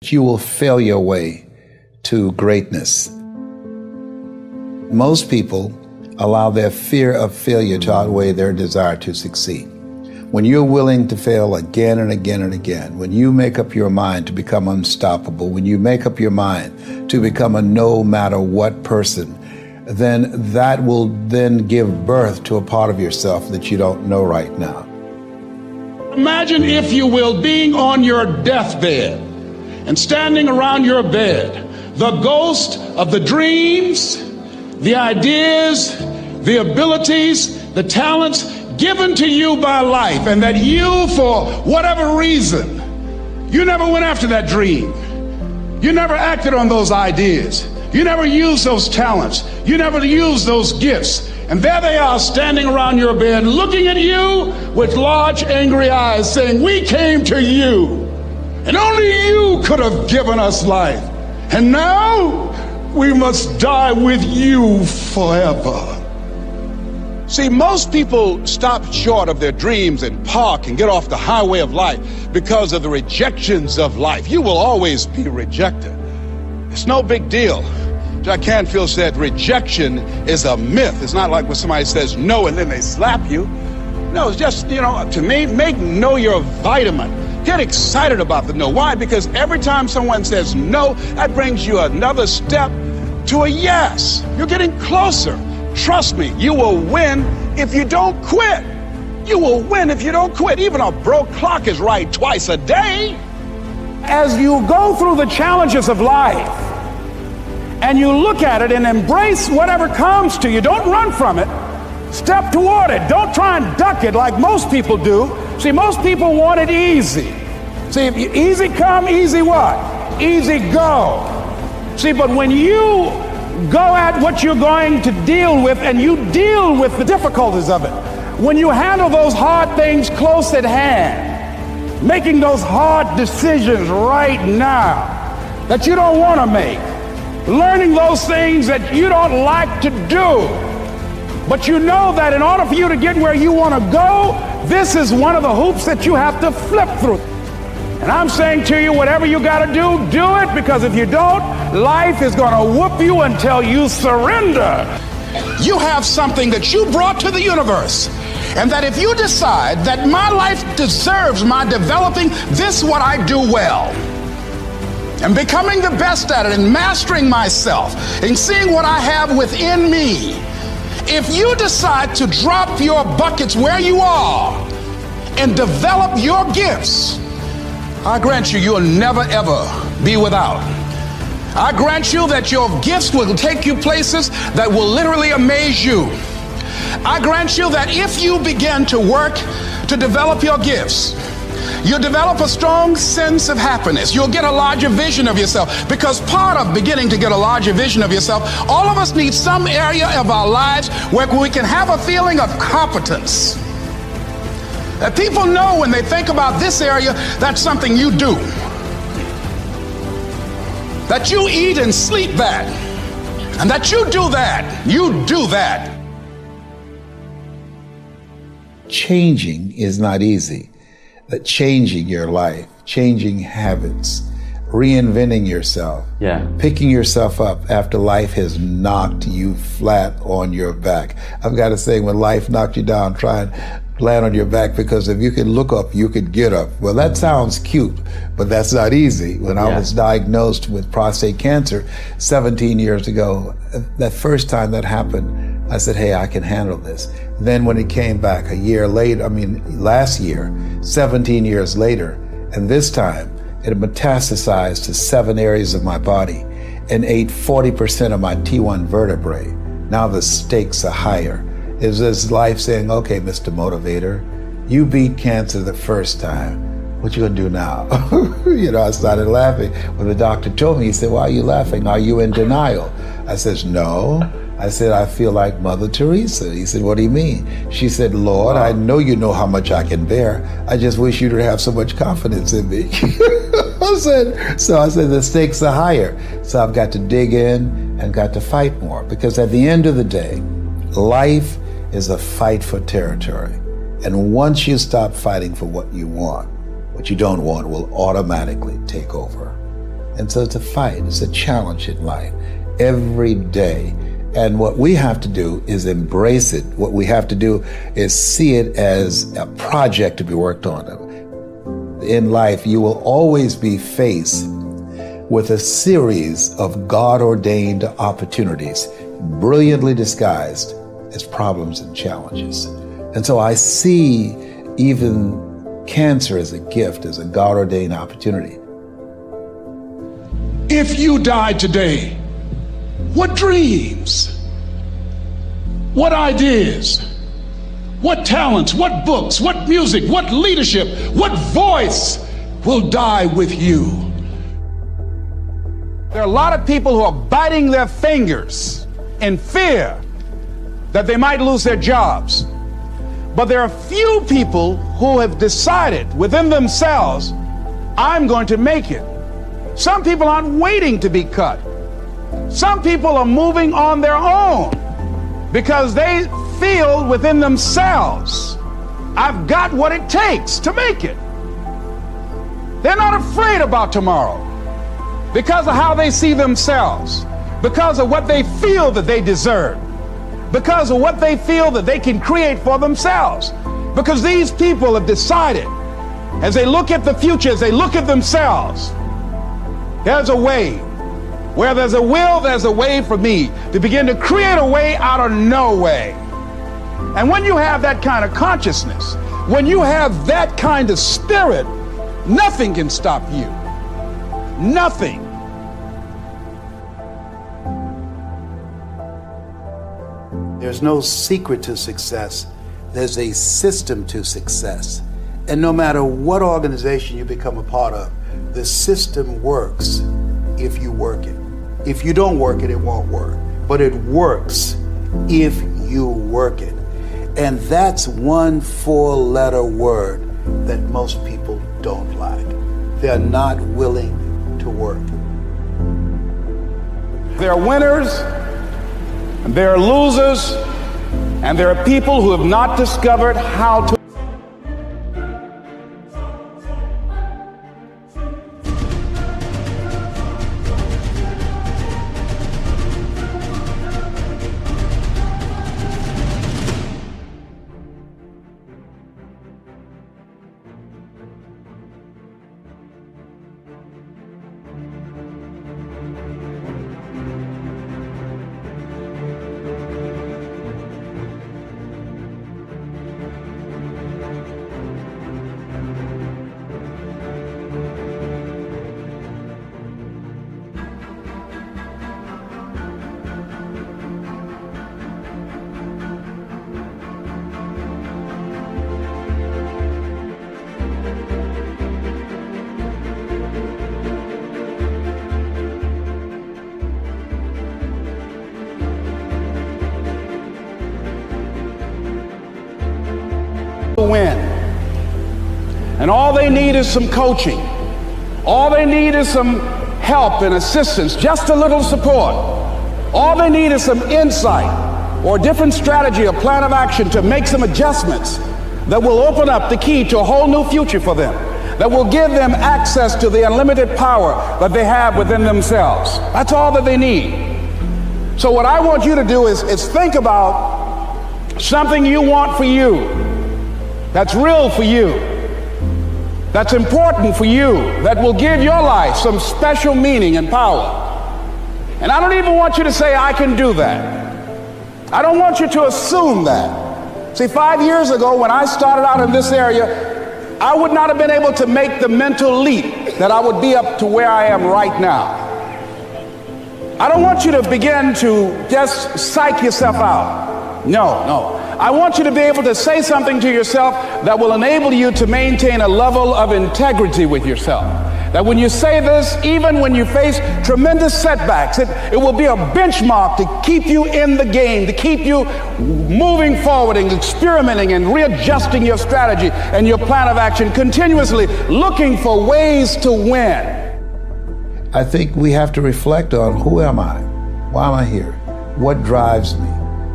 You will fail your way to greatness. Most people allow their fear of failure to outweigh their desire to succeed. When you're willing to fail again and again and again, when you make up your mind to become unstoppable, when you make up your mind to become a no matter what person, then that will then give birth to a part of yourself that you don't know right now. Imagine, if you will, being on your deathbed and standing around your bed, the ghost of the dreams, the ideas, the abilities, the talents given to you by life, and that you, for whatever reason, you never went after that dream. You never acted on those ideas. You never used those talents. You never used those gifts. And there they are standing around your bed looking at you with large angry eyes saying, "We came to you, and only you could have given us life. And now we must die with you forever." See, most people stop short of their dreams and park and get off the highway of life because of the rejections of life. You will always be rejected. It's no big deal. Jack Canfield said rejection is a myth. It's not like when somebody says no and then they slap you. No, it's just, to me, make no your vitamin. Get excited about the no. Why? Because every time someone says no, that brings you another step to a yes. You're getting closer. Trust me, you will win if you don't quit. You will win if you don't quit. Even a broke clock is right twice a day. As you go through the challenges of life and you look at it and embrace whatever comes to you, don't run from it. Step toward it. Don't try and duck it like most people do. See, most people want it easy. See, if easy come, easy what? Easy go. See, but when you go at what you're going to deal with and you deal with the difficulties of it, when you handle those hard things close at hand, making those hard decisions right now that you don't want to make, learning those things that you don't like to do, but you know that in order for you to get where you want to go, this is one of the hoops that you have to flip through. And I'm saying to you, whatever you got to do it, because if you don't, life is going to whoop you until you surrender. You have something that you brought to the universe, and that if you decide that my life deserves my developing this what I do well, and becoming the best at it, and mastering myself, and seeing what I have within me, if you decide to drop your buckets where you are and develop your gifts, I grant you, you'll never ever be without. I grant you that your gifts will take you places that will literally amaze you. I grant you that if you begin to work to develop your gifts, you'll develop a strong sense of happiness. You'll get a larger vision of yourself, because part of beginning to get a larger vision of yourself, all of us need some area of our lives where we can have a feeling of competence. That people know when they think about this area, that's something you do. That you eat and sleep that. And that you do that. You do that. Changing is not easy. That changing your life, changing habits, reinventing yourself, picking yourself up after life has knocked you flat on your back. I've got to say, when life knocked you down, try and land on your back, because if you could look up, you could get up. Well, that sounds cute, but that's not easy. When I was diagnosed with prostate cancer 17 years ago, that first time that happened, I said, hey, I can handle this. Then when it came back a year later, last year, 17 years later, and this time it had metastasized to 7 areas of my body and ate 40% of my T1 vertebrae. Now the stakes are higher. It's this life saying, okay, Mr. Motivator, you beat cancer the first time. What you gonna do now? I started laughing. When the doctor told me, he said, why are you laughing? Are you in denial? I said, no. I said, I feel like Mother Teresa. He said, what do you mean? She said, Lord, I know you know how much I can bear. I just wish you to have so much confidence in me. I said, the stakes are higher. So I've got to dig in and got to fight more, because at the end of the day, life is a fight for territory. And once you stop fighting for what you want, what you don't want will automatically take over. And so it's a fight, it's a challenge in life every day. And what we have to do is embrace it. What we have to do is see it as a project to be worked on. In life, you will always be faced with a series of God-ordained opportunities, brilliantly disguised as problems and challenges. And so I see even cancer as a gift, as a God-ordained opportunity. If you died today, what dreams, what ideas, what talents, what books, what music, what leadership, what voice will die with you? There are a lot of people who are biting their fingers in fear that they might lose their jobs. But there are few people who have decided within themselves, I'm going to make it. Some people aren't waiting to be cut. Some people are moving on their own because they feel within themselves, I've got what it takes to make it. They're not afraid about tomorrow because of how they see themselves, because of what they feel that they deserve, because of what they feel that they can create for themselves. Because these people have decided, as they look at the future, as they look at themselves, there's a way. Where there's a will, there's a way for me to begin to create a way out of no way. And when you have that kind of consciousness, when you have that kind of spirit, nothing can stop you. Nothing. There's no secret to success. There's a system to success. And no matter what organization you become a part of, the system works if you work it. If you don't work it, it won't work. But it works if you work it. And that's one 4-letter word that most people don't like. They're not willing to work. There are winners, and there are losers, and there are people who have not discovered how to win. And all they need is some coaching. All they need is some help and assistance, just a little support. All they need is some insight or a different strategy, a plan of action to make some adjustments that will open up the key to a whole new future for them, that will give them access to the unlimited power that they have within themselves. That's all that they need. So what I want you to do is think about something you want for you, that's real for you, that's important for you, that will give your life some special meaning and power. And I don't even want you to say, I can do that. I don't want you to assume that. See, 5 years ago when I started out in this area, I would not have been able to make the mental leap that I would be up to where I am right now. I don't want you to begin to just psych yourself out. No. I want you to be able to say something to yourself that will enable you to maintain a level of integrity with yourself. That when you say this, even when you face tremendous setbacks, it will be a benchmark to keep you in the game, to keep you moving forward and experimenting and readjusting your strategy and your plan of action, continuously looking for ways to win. I think we have to reflect on, who am I? Why am I here? What drives me?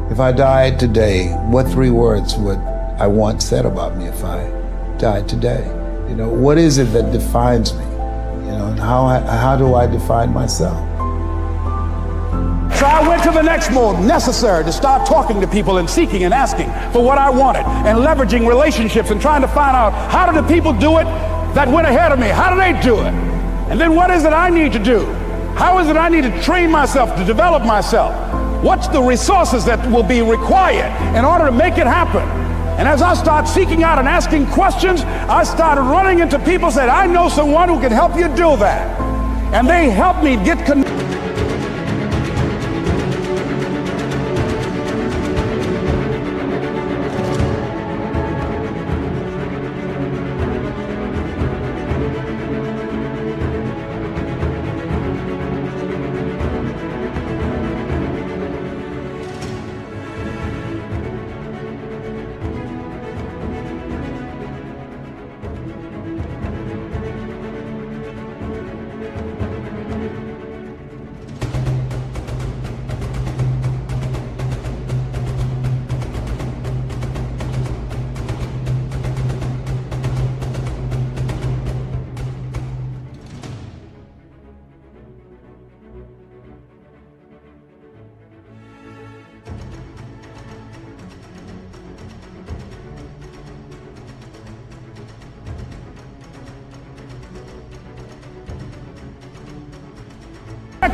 If I died today, what 3 words would I want said about me if I died today? What is it that defines me? And how do I define myself? So I went to the next mode, necessary, to start talking to people and seeking and asking for what I wanted and leveraging relationships and trying to find out, how do the people do it that went ahead of me? How do they do it? And then what is it I need to do? How is it I need to train myself, to develop myself? What's the resources that will be required in order to make it happen? And as I start seeking out and asking questions, I started running into people who said, I know someone who can help you do that. And they helped me get connected.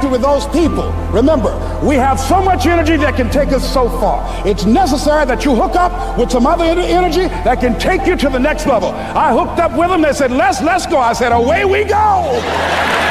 With those people. Remember, we have so much energy that can take us so far. It's necessary that you hook up with some other energy that can take you to the next level. I hooked up with them. They said, let's go. I said, away we go.